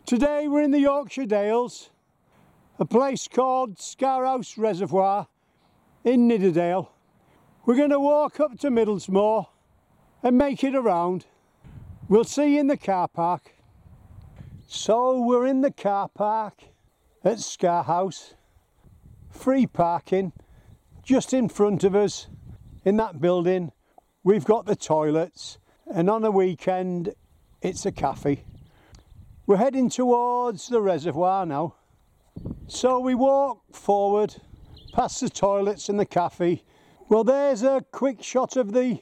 Today we're in the Yorkshire Dales, a place called Scar House Reservoir in Nidderdale. We're going to walk up to Middlesmoor and make it around. We'll see you in the car park. So we're in the car park at Scar House. Free parking just in front of us in that building. We've got the toilets, and on a weekend it's a cafe. We're heading towards the reservoir now. So we walk forward past the toilets and the cafe. Well, there's a quick shot of the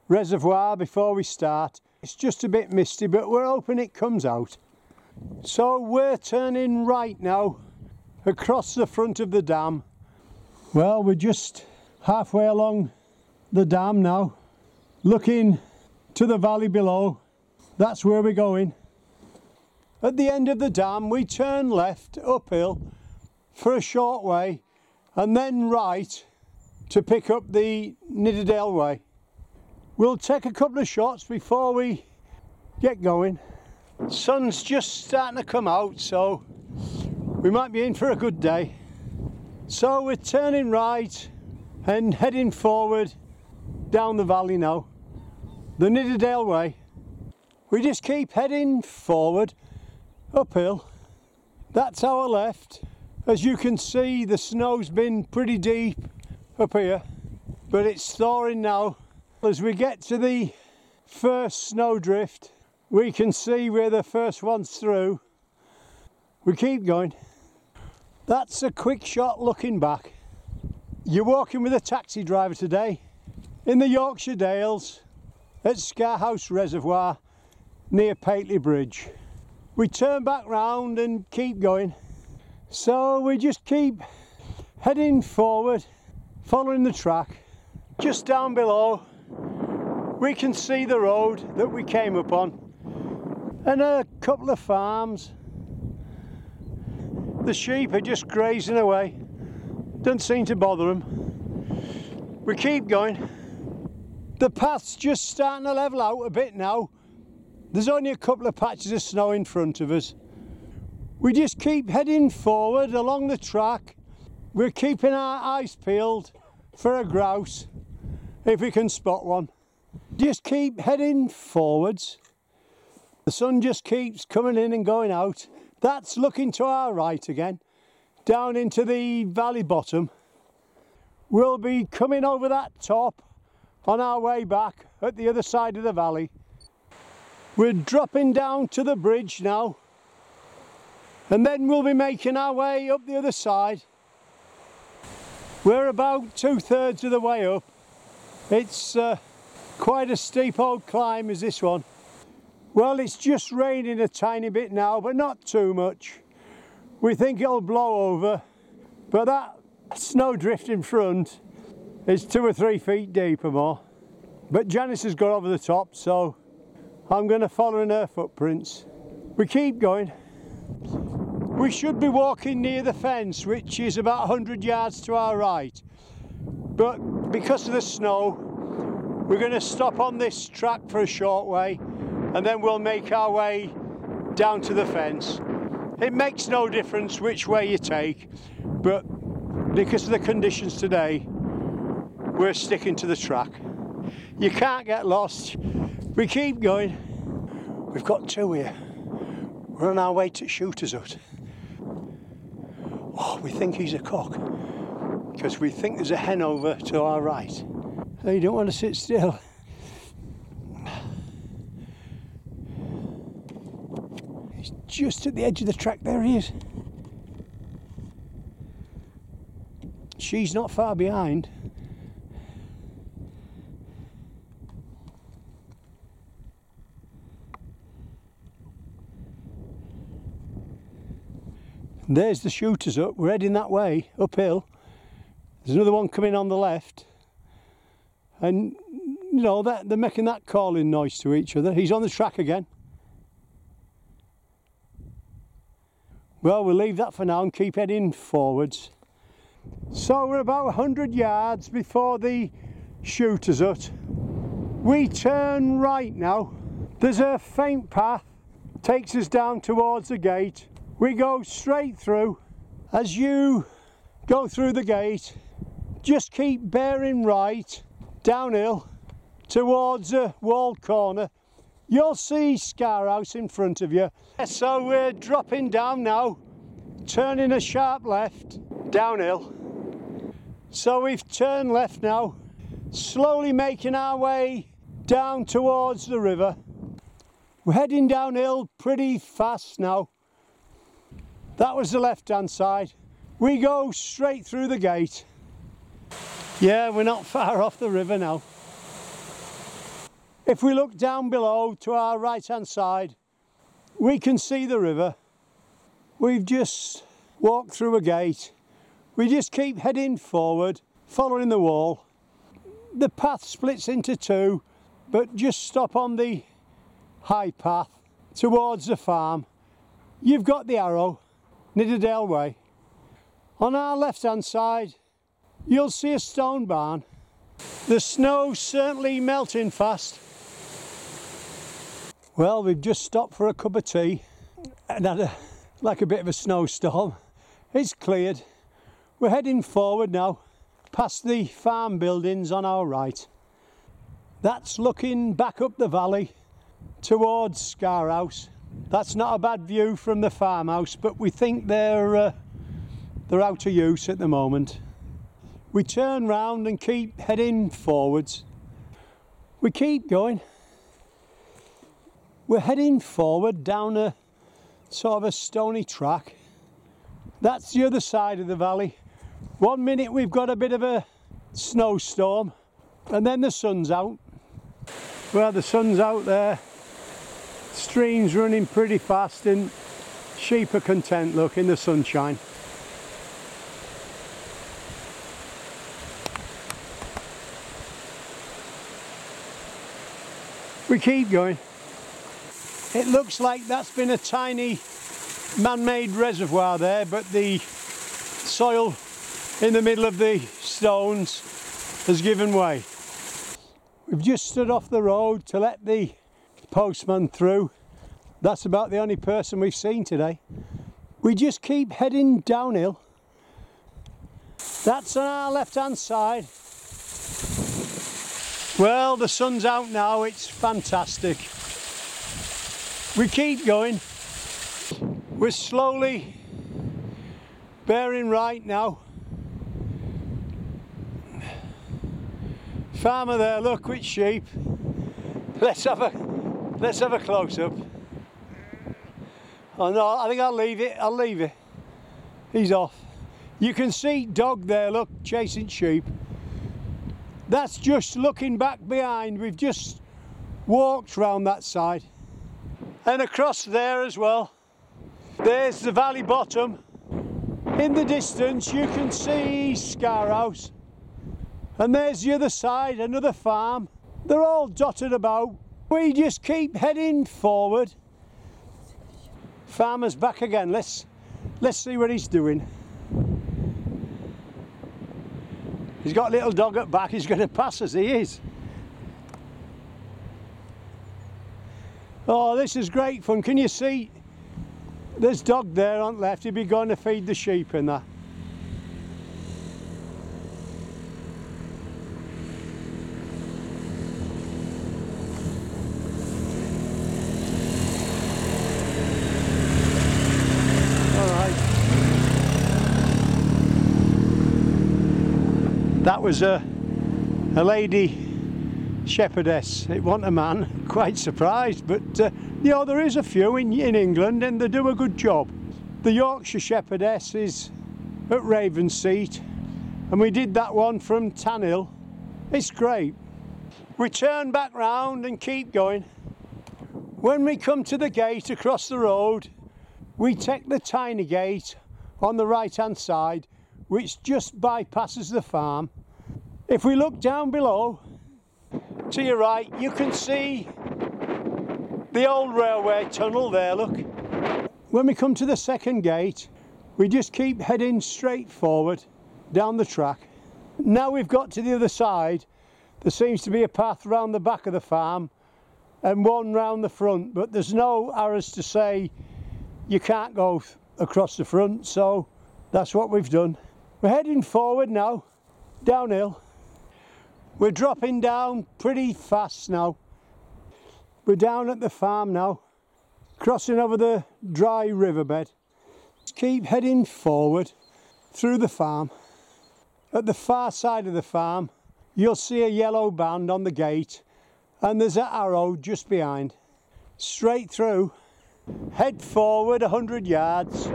reservoir before we start. It's just a bit misty, but we're hoping it comes out. So we're turning right now across the front of the dam. Well, we're just halfway along the dam now, looking to the valley below. That's where we're going. At the end of the dam we turn left uphill for a short way and then right to pick up the Nidderdale Way. We'll take a couple of shots before we get going. Sun's just starting to come out, so we might be in for a good day. So we're turning right and heading forward down the valley now, the Nidderdale Way. We just keep heading forward uphill. That's our left. As you can see, the snow's been pretty deep up here, but it's thawing now. As we get to the first snowdrift, we can see we're the first ones through. We keep going. That's a quick shot looking back. You're walking with a taxi driver today in the Yorkshire Dales at Scar House Reservoir near Pateley Bridge. We turn back round and keep going. So we just keep heading forward, following the track. Just down below we can see the road that we came up on and a couple of farms. The sheep are just grazing away, don't seem to bother them. We keep going. The path's just starting to level out a bit now. There's only a couple of patches of snow in front of us. We just keep heading forward along the track. We're keeping our eyes peeled for a grouse, if we can spot one. Just keep heading forwards. The sun just keeps coming in and going out. That's looking to our right again, down into the valley bottom. We'll be coming over that top on our way back at the other side of the valley. We're dropping down to the bridge now, and then we'll be making our way up the other side. We're about 2/3 of the way up. It's quite a steep old climb is this one. Well, it's just raining a tiny bit now, but not too much. We think it'll blow over, but that snowdrift in front is 2 or 3 feet deep or more. But Janice has got over the top, so I'm going to follow in her footprints. We keep going. We should be walking near the fence, which is about 100 yards to our right. But because of the snow, we're going to stop on this track for a short way, and then we'll make our way down to the fence. It makes no difference which way you take, but because of the conditions today, we're sticking to the track. You can't get lost. We keep going. We've got 2 here. We're on our way to Shooter's Hut. Oh, we think he's a cock, because we think there's a hen over to our right. Oh, you don't want to sit still. He's just at the edge of the track. There he is. She's not far behind. There's the Shooter's Hut. We're heading that way, uphill. There's another one coming on the left. And, you know, they're making that calling noise to each other. He's on the track again. Well, we'll leave that for now and keep heading forwards. So we're about 100 yards before the Shooter's Hut. We turn right now. There's a faint path takes us down towards the gate. We go straight through. As you go through the gate, just keep bearing right downhill towards a walled corner. You'll see Scarhouse in front of you. So we're dropping down now, turning a sharp left downhill. So we've turned left now, slowly making our way down towards the river. We're heading downhill pretty fast now. That was the left-hand side. We go straight through the gate. Yeah, we're not far off the river now. If we look down below to our right-hand side, we can see the river. We've just walked through a gate. We just keep heading forward, following the wall. The path splits into two, but just stop on the high path towards the farm. You've got the arrow, Nidderdale Way. On our left-hand side, you'll see a stone barn. The snow's certainly melting fast. Well, we've just stopped for a cup of tea and had a bit of a snowstorm. It's cleared. We're heading forward now, past the farm buildings on our right. That's looking back up the valley towards Scar House. That's not a bad view from the farmhouse, but we think they're out of use at the moment. We turn round and keep heading forwards. We keep going. We're heading forward down a sort of a stony track. That's the other side of the valley. 1 minute we've got a bit of a snowstorm and then the sun's out. Well, the sun's out there. Stream's running pretty fast and sheep are content, look, in the sunshine. We keep going. It looks like that's been a tiny man-made reservoir there, but the soil in the middle of the stones has given way. We've just stood off the road to let the postman through. That's about the only person we've seen today. We just keep heading downhill. That's on our left-hand side. Well, the sun's out now, it's fantastic. We keep going. We're slowly bearing right now. Farmer there, look, with sheep. Let's have a close-up. Oh no, I think I'll leave it. He's off. You can see dog there, look, chasing sheep. That's just looking back behind. We've just walked round that side. And across there as well. There's the valley bottom. In the distance you can see Scarhouse. And there's the other side, another farm. They're all dotted about. We just keep heading forward. Farmer's back again. Let's see what he's doing. He's got a little dog at back. He's going to pass us, he is. Oh, this is great fun. Can you see? There's dog there on left. He'll be going to feed the sheep and that. That was a lady shepherdess. It wasn't a man. Quite surprised, but you know, there is a few in England and they do a good job. The Yorkshire shepherdess is at Ravenseat and we did that one from Tanhill. It's great. We turn back round and keep going. When we come to the gate across the road, we take the tiny gate on the right hand side, which just bypasses the farm. If we look down below, to your right, you can see the old railway tunnel there, look. When we come to the second gate, we just keep heading straight forward down the track. Now we've got to the other side, there seems to be a path round the back of the farm, and one round the front, but there's no arrows to say you can't go across the front, so that's what we've done. We're heading forward now, downhill. We're dropping down pretty fast now. We're down at the farm now, crossing over the dry riverbed. Just keep heading forward through the farm. At the far side of the farm, you'll see a yellow band on the gate, and there's an arrow just behind. Straight through, head forward 100 yards.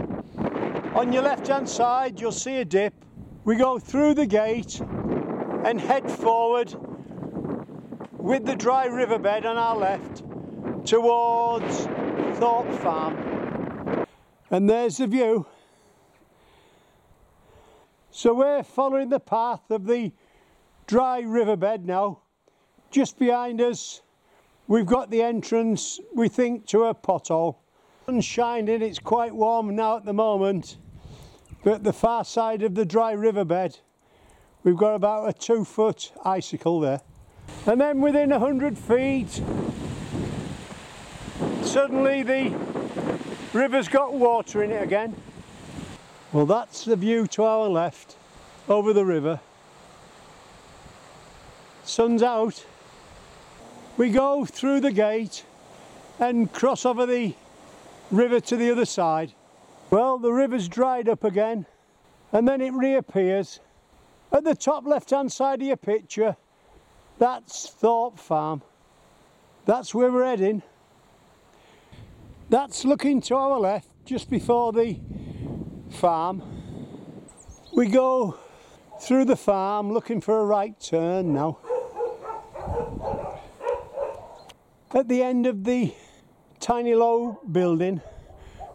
On your left hand side you'll see a dip. We go through the gate and head forward with the dry riverbed on our left towards Thorpe Farm. And there's the view. So we're following the path of the dry riverbed now. Just behind us we've got the entrance, we think, to a pothole. Sun's shining, it's quite warm now at the moment, but at the far side of the dry riverbed we've got about a 2-foot icicle there. And then within 100 feet suddenly the river's got water in it again. Well, that's the view to our left over the river. Sun's out. We go through the gate and cross over the river to the other side. Well, the river's dried up again and then it reappears. At the top left hand side of your picture, that's Thorpe Farm. That's where we're heading. That's looking to our left just before the farm. We go through the farm looking for a right turn now. At the end of the tiny low building,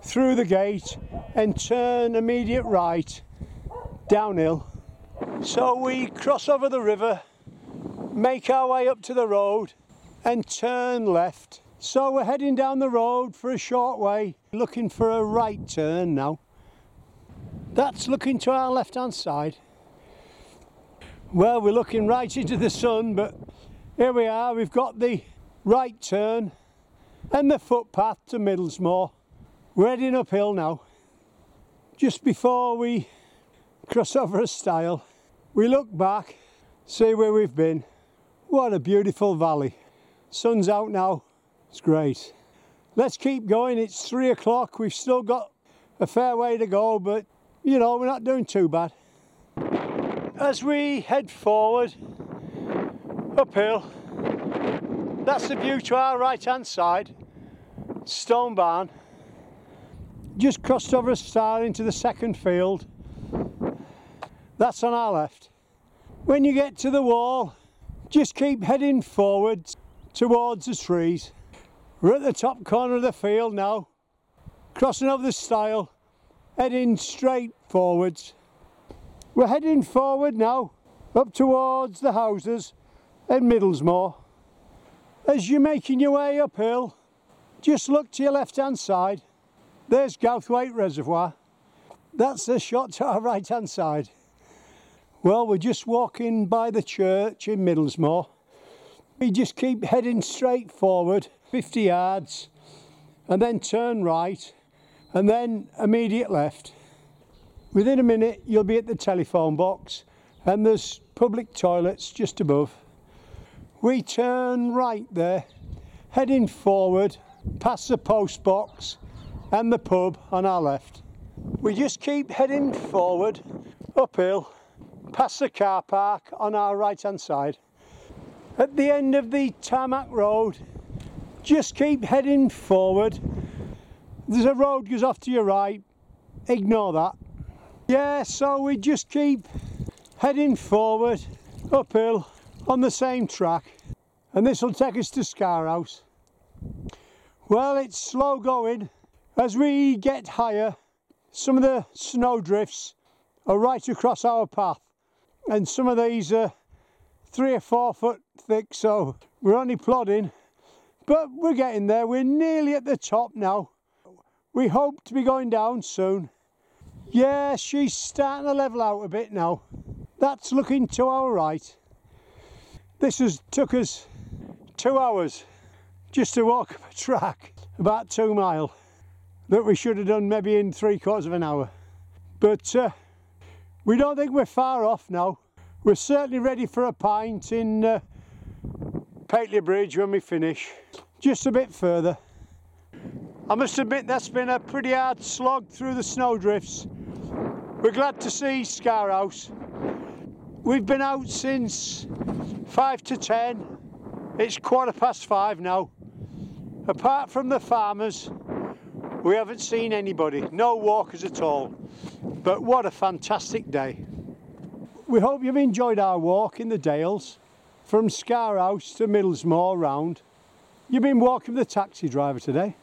through the gate and turn immediate right downhill. So we cross over the river, make our way up to the road and turn left. So we're heading down the road for a short way, looking for a right turn now. That's looking to our left hand side. Well, we're looking right into the sun, but here we are, we've got the right turn and the footpath to Middlesmoor. We're heading uphill now. Just before we cross over a stile, we look back, see where we've been. What a beautiful valley. Sun's out now, it's great. Let's keep going, it's 3 o'clock, we've still got a fair way to go, but you know, we're not doing too bad. As we head forward uphill, that's the view to our right hand side, stone barn. Just crossed over a stile into the second field. That's on our left. When you get to the wall, just keep heading forward towards the trees. We're at the top corner of the field now, crossing over the stile, heading straight forwards. We're heading forward now, up towards the houses at Middlesmoor. As you're making your way uphill, just look to your left hand side. There's Scarhouse Reservoir. That's the shot to our right hand side. Well, we're just walking by the church in Middlesmoor. We just keep heading straight forward, 50 yards, and then turn right, and then immediate left. Within a minute you'll be at the telephone box and there's public toilets just above. We turn right there, heading forward past the post box and the pub on our left. We just keep heading forward uphill past the car park on our right hand side. At the end of the tarmac road, just keep heading forward. There's a road goes off to your right, ignore that. Yeah, so we just keep heading forward uphill on the same track, and this will take us to Scarhouse. Well, it's slow going. As we get higher, some of the snowdrifts are right across our path, and some of these are 3 or 4 foot thick, so we're only plodding, but we're getting there. We're nearly at the top now. We hope to be going down soon. Yeah, she's starting to level out a bit now. That's looking to our right. This took us 2 hours just to walk up a track about 2 mile that we should have done maybe in 3/4 of an hour. But we don't think we're far off now. We're certainly ready for a pint in Pateley Bridge when we finish, just a bit further. I must admit that's been a pretty hard slog through the snowdrifts. We're glad to see Scar House. We've been out since 5 to 10. It's 5:15 now. Apart from the farmers, we haven't seen anybody, no walkers at all. But what a fantastic day. We hope you've enjoyed our walk in the Dales from Scar House to Middlesmoor round. You've been walking with the taxi driver today.